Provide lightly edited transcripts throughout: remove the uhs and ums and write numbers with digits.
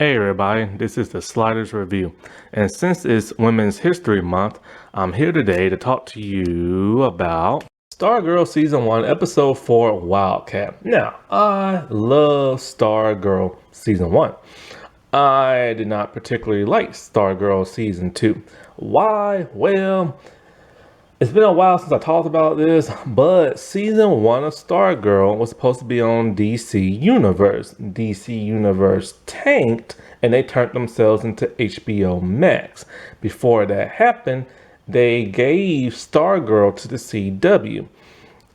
Hey everybody, this is the Sliders Review, and since it's Women's History Month, I'm here today to talk to you about Stargirl Season 1, Episode 4, Wildcat. Now, I love Stargirl Season 1. I did not particularly like Stargirl Season 2. Why? Well, it's been a while since I talked about this, but season 1 of Stargirl was supposed to be on DC Universe. DC Universe tanked and they turned themselves into HBO Max. Before that happened, they gave Stargirl to the CW.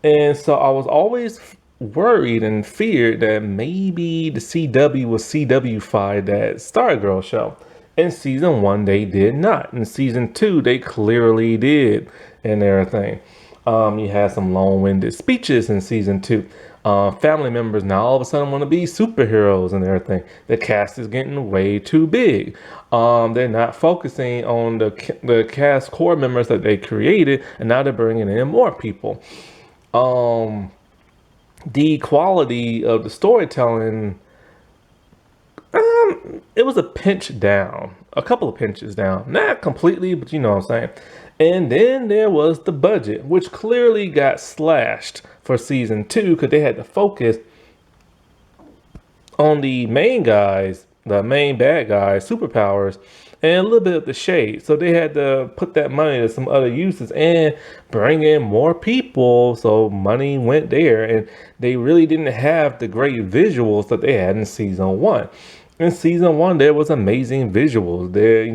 And so I was always worried and feared that maybe the CW was CW-fied that Stargirl show. In season 1, they did not. In season 2, they clearly did and everything. You had some long-winded speeches in season 2. Family members now all of a sudden want to be superheroes and everything. The cast is getting way too big. They're not focusing on the cast core members that they created, and now they're bringing in more people. The quality of the storytelling, it was a pinch down, a couple of pinches down, not completely, but you know what I'm saying. And then there was the budget, which clearly got slashed for season 2 because they had to focus on the main guys, the main bad guys, superpowers, and a little bit of the shade. So they had to put that money to some other uses and bring in more people. So money went there, and they really didn't have the great visuals that they had in season 1. In season 1, there was amazing visuals. There,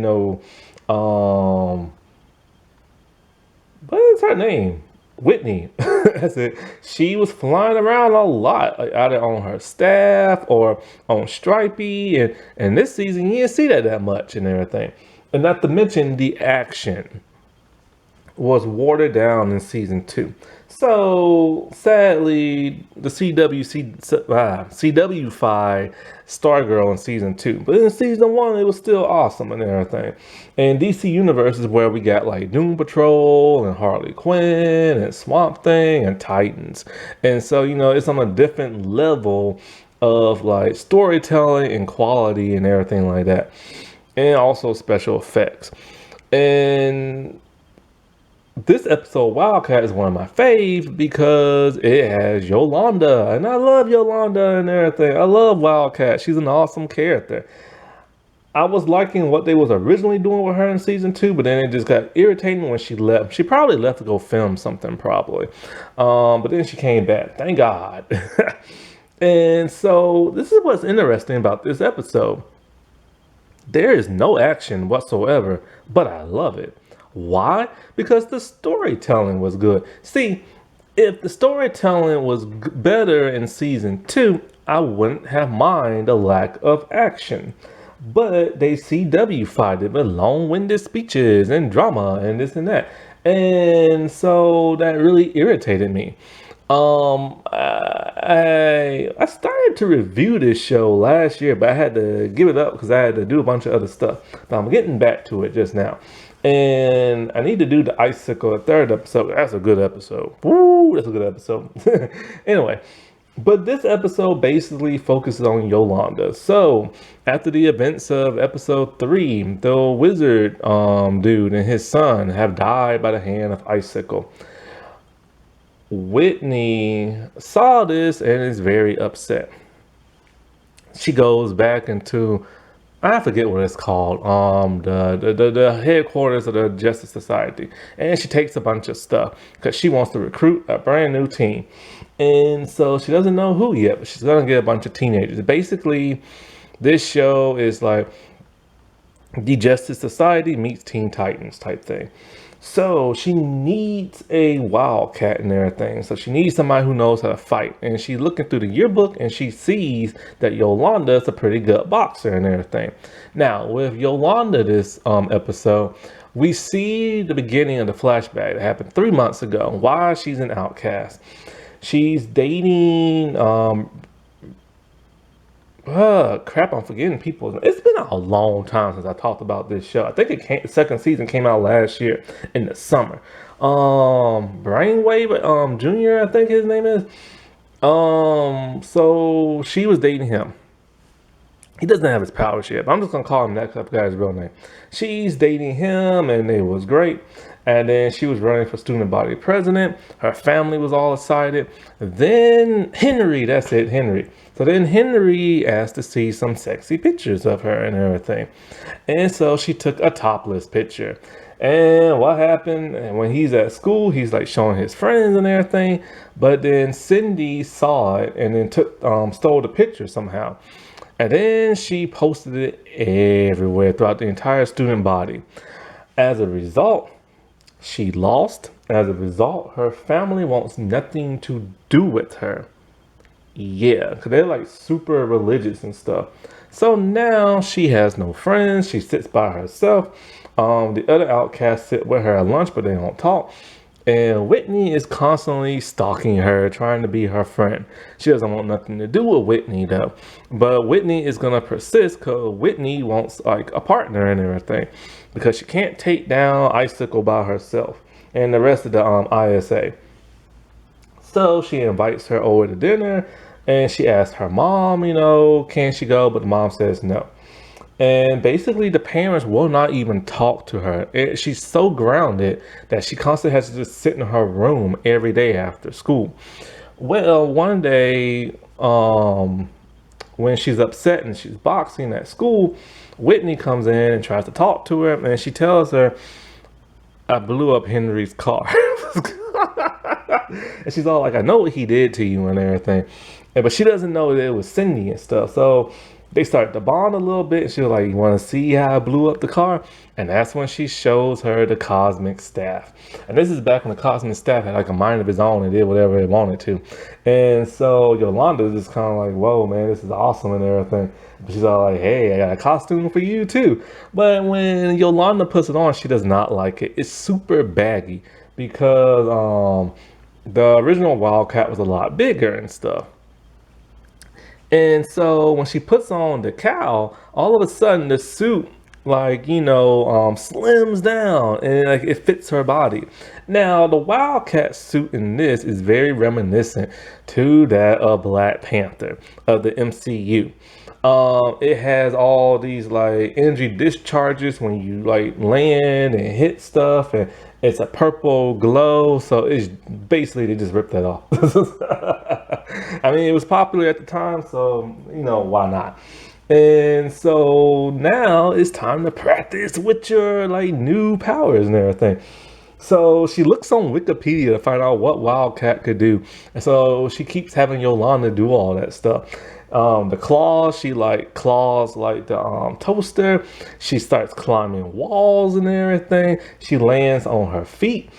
what is her name? Whitney. That's it. She was flying around a lot, like either on her staff or on Stripey. And this season, you didn't see that much and everything. And not to mention the action was watered down in season 2. So sadly, the CW-fied Stargirl in season 2. But in season 1, it was still awesome and everything. And DC Universe is where we got like Doom Patrol and Harley Quinn and Swamp Thing and Titans. And so, it's on a different level of like storytelling and quality and everything like that. And also special effects. And this episode, Wildcat, is one of my faves because it has Yolanda, and I love Yolanda and everything. I love Wildcat. She's an awesome character. I was liking what they was originally doing with her in season 2, but then it just got irritating when she left. She probably left to go film something, probably. But then she came back. Thank God. And so this is what's interesting about this episode. There is no action whatsoever, but I love it. Why? Because the storytelling was good. See, if the storytelling was better in season 2, I wouldn't have mind the lack of action. But they CW-fied it with long-winded speeches and drama and this and that. And so that really irritated me. I started to review this show last year, but I had to give it up because I had to do a bunch of other stuff. But I'm getting back to it just now. And I need to do the Icicle, the 3rd episode. That's a good episode. Woo, that's a good episode. Anyway, but this episode basically focuses on Yolanda. So after the events of episode 3, the wizard dude and his son have died by the hand of Icicle. Whitney saw this and is very upset. She goes back into, I forget what it's called, the headquarters of the Justice Society, and she takes a bunch of stuff because she wants to recruit a brand new team. And so she doesn't know who yet, but she's gonna get a bunch of teenagers. Basically, this show is like the Justice Society meets Teen Titans type thing. So she needs a wildcat and everything. So she needs somebody who knows how to fight. And she's looking through the yearbook and she sees that Yolanda is a pretty good boxer and everything. Now, with Yolanda this episode, we see the beginning of the flashback that happened 3 months ago. Why she's an outcast. She's dating crap, I'm forgetting people. It's been a long time since I talked about this show. I think the second season came out last year in the summer. Brainwave Junior, I think his name is. So she was dating him. he doesn't have his powers yet, but I'm just gonna call him that because I forgot his real name. She's dating him, and it was great. And then she was running for student body president. Her family was all excited. Then Henry, that's it, Henry. So then Henry asked to see some sexy pictures of her and everything. And so she took a topless picture. And what happened? And when he's at school, he's like showing his friends and everything. But then Cindy saw it and then stole the picture somehow. And then she posted it everywhere throughout the entire student body. As a result, she lost. As a result, her family wants nothing to do with her. Yeah, because they're like super religious and stuff. So now she has no friends. She sits by herself. The other outcasts sit with her at lunch, but they don't talk. And Whitney is constantly stalking her, trying to be her friend. She doesn't want nothing to do with Whitney though. But Whitney is gonna persist because Whitney wants like a partner and everything. Because she can't take down Icicle by herself and the rest of the ISA. So she invites her over to dinner and she asks her mom, can she go? But the mom says no. And basically, the parents will not even talk to her. She's so grounded that she constantly has to just sit in her room every day after school. Well, one day, when she's upset and she's boxing at school, Whitney comes in and tries to talk to her, and she tells her, "I blew up Henry's car." And she's all like, "I know what he did to you and everything." But she doesn't know that it was Cindy and stuff. So they start to bond a little bit. She was like, "You want to see how I blew up the car?" And that's when she shows her the cosmic staff. And this is back when the cosmic staff had like a mind of its own and did whatever it wanted to. And so Yolanda is just kind of like, "Whoa, man, this is awesome and everything." But she's all like, "Hey, I got a costume for you too." But when Yolanda puts it on, she does not like it. It's super baggy because the original Wildcat was a lot bigger and stuff. And so when she puts on the cowl, all of a sudden the suit slims down and like it fits her body. Now the Wildcat suit in this is very reminiscent to that of Black Panther of the MCU. It has all these like energy discharges when you like land and hit stuff, and it's a purple glow. So it's basically they just ripped that off. I mean, it was popular at the time, so why not? And so now it's time to practice with your like new powers and everything. So she looks on Wikipedia to find out what Wildcat could do. And so she keeps having Yolanda do all that stuff. The claws, she like claws like the toaster. She starts climbing walls and everything. She lands on her feet.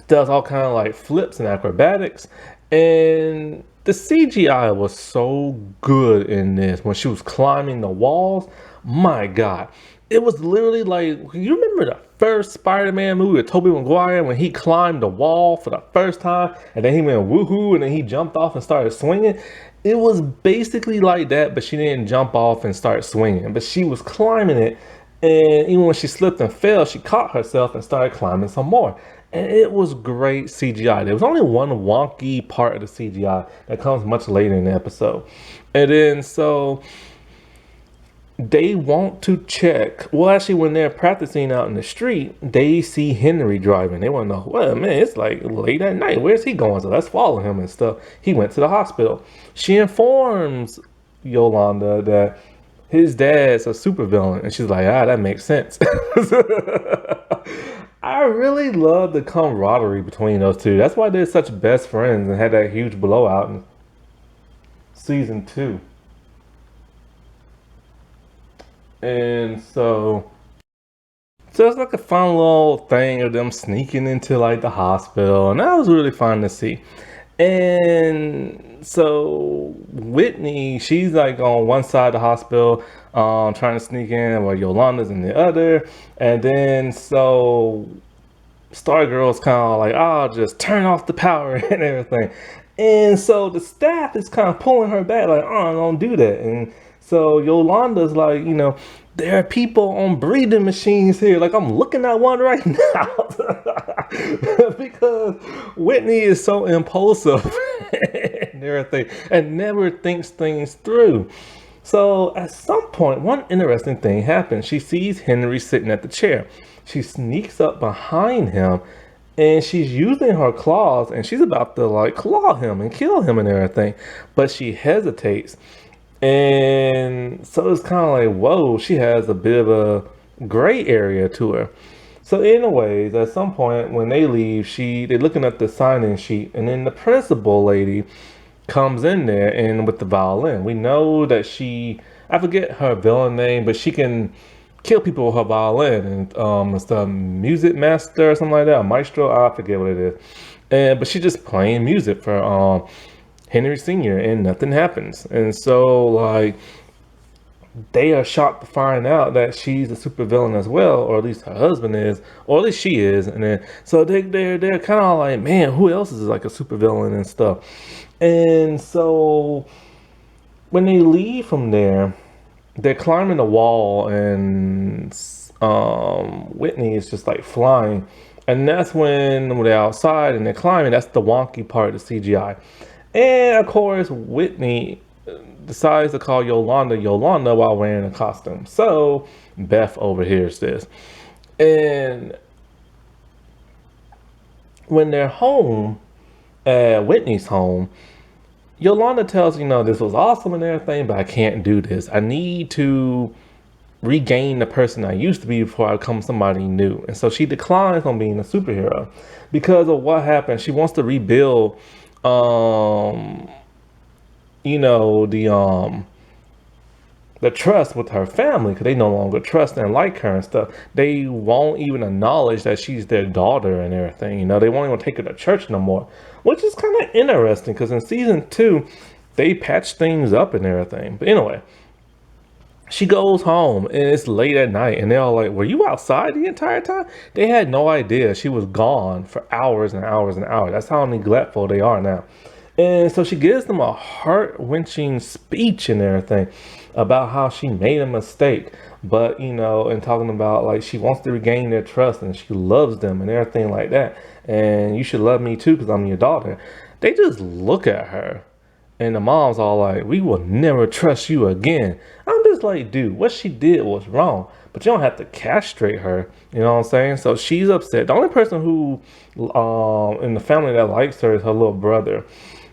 Does all kind of like flips and acrobatics. And the CGI was so good in this when she was climbing the walls. My God. It was literally like, you remember the first Spider-Man movie with Tobey Maguire when he climbed the wall for the first time and then he went woohoo and then he jumped off and started swinging? It was basically like that, but she didn't jump off and start swinging, but she was climbing it. And even when she slipped and fell, she caught herself and started climbing some more. And it was great CGI. There was only one wonky part of the CGI that comes much later in the episode. And then so they want to check. Well, actually, when they're practicing out in the street, they see Henry driving. They want to know, well, man, it's like late at night. Where's he going? So let's follow him and stuff. He went to the hospital. She informs Yolanda that his dad's a supervillain. And she's like, that makes sense. I really love the camaraderie between those two. That's why they're such best friends and had that huge blowout in season 2. And so it's like a fun little thing of them sneaking into like the hospital, and that was really fun to see. And so Whitney, she's like on one side of the hospital, trying to sneak in, while Yolanda's in the other. And then so Stargirl's kind of like, "I'll just turn off the power," and everything. And so the staff is kind of pulling her back, like, "Oh, don't do that." And so Yolanda's like, "There are people on breathing machines here. Like, I'm looking at one right now." Because Whitney is so impulsive and everything and never thinks things through. So at some point, one interesting thing happens. She sees Henry sitting at the chair. She sneaks up behind him and she's using her claws and she's about to like claw him and kill him and everything. But she hesitates. And so it's kind of like, whoa, she has a bit of a gray area to her. So anyways, at some point when they leave, they're looking at the sign-in sheet, and then the principal lady comes in there and with the violin. We know that I forget her villain name, but she can kill people with her violin, and it's the music master or something like that, maestro, I forget what it is. But she just playing music for Henry Sr. and nothing happens. And so like they are shocked to find out that she's a supervillain as well, or at least her husband is, or at least she is. And then so they're kind of like, man, who else is like a supervillain and stuff. And so when they leave from there, they're climbing the wall, and Whitney is just like flying. And that's when they're outside and they're climbing. That's the wonky part of the CGI. And of course, Whitney decides to call Yolanda while wearing a costume. So Beth overhears this. And when they're home, at Whitney's home, Yolanda tells, this was awesome and everything, but I can't do this. I need to regain the person I used to be before I become somebody new. And so she declines on being a superhero because of what happened. She wants to rebuild, the trust with her family, because they no longer trust and like her and stuff. They won't even acknowledge that she's their daughter and everything. They won't even take her to church no more, which is kind of interesting because in season 2, they patched things up and everything. But anyway, she goes home and it's late at night and they're all like, were you outside the entire time? They had no idea she was gone for hours and hours and hours. That's how neglectful they are now. And so she gives them a heart-wrenching speech and everything about how she made a mistake, but and talking about like she wants to regain their trust and she loves them and everything like that. And you should love me too because I'm your daughter. They just look at her and the mom's all like, we will never trust you again. I'm just like, dude, what she did was wrong, but you don't have to castrate her. You know what I'm saying? So she's upset. The only person who in the family that likes her is her little brother.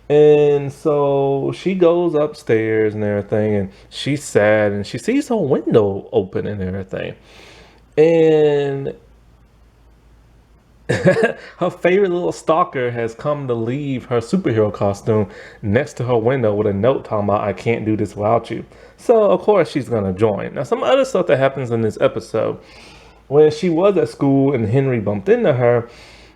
And so she goes upstairs and everything, and she's sad, and she sees her window open and everything. And her favorite little stalker has come to leave her superhero costume next to her window with a note talking about, I can't do this without you. So, of course, she's going to join. Now, some other stuff that happens in this episode, when she was at school and Henry bumped into her,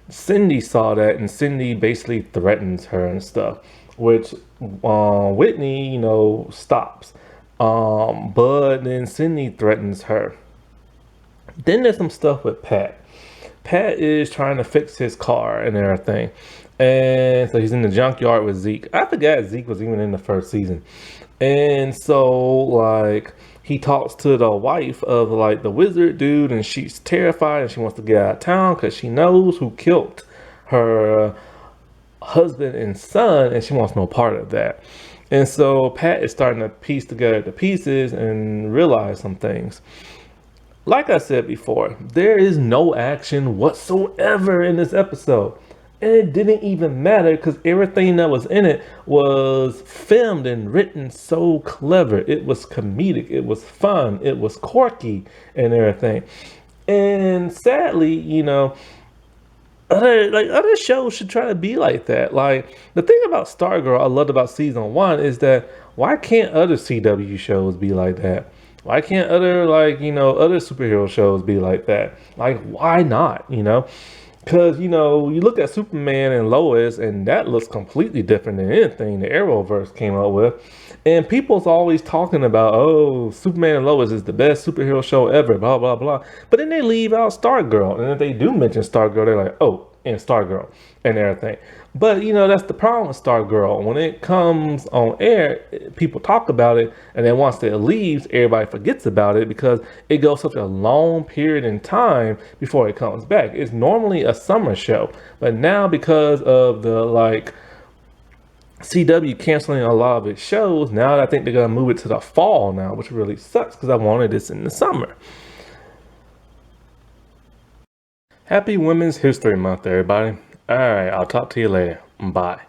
Cindy saw that, and Cindy basically threatens her and stuff, which Whitney, stops. But then Cindy threatens her. Then there's some stuff with Pat. Pat is trying to fix his car and everything. And so he's in the junkyard with Zeke. I forgot Zeke was even in the first season. And so, like, he talks to the wife of like the wizard dude, and she's terrified and she wants to get out of town because she knows who killed her husband and son, and she wants no part of that. And so Pat is starting to piece together the pieces and realize some things. Like I said before, there is no action whatsoever in this episode. And it didn't even matter because everything that was in it was filmed and written so clever. It was comedic, it was fun, it was quirky and everything. And sadly, other shows should try to be like that. Like, the thing about Stargirl I loved about season 1 is that why can't other CW shows be like that? Why can't other other superhero shows be like that? Like, why not? Because, you look at Superman and Lois, and that looks completely different than anything the Arrowverse came up with. And people's always talking about, oh, Superman and Lois is the best superhero show ever, blah, blah, blah. But then they leave out Stargirl. And if they do mention Stargirl, they're like, oh, and Stargirl and everything. But, that's the problem with Stargirl. When it comes on air, people talk about it, and then once it leaves, everybody forgets about it because it goes such a long period in time before it comes back. It's normally a summer show, but now because of the CW canceling a lot of its shows. Now I think they're gonna move it to the fall now, which really sucks because I wanted this in the summer. Happy Women's History Month, everybody. All right, I'll talk to you later. Bye.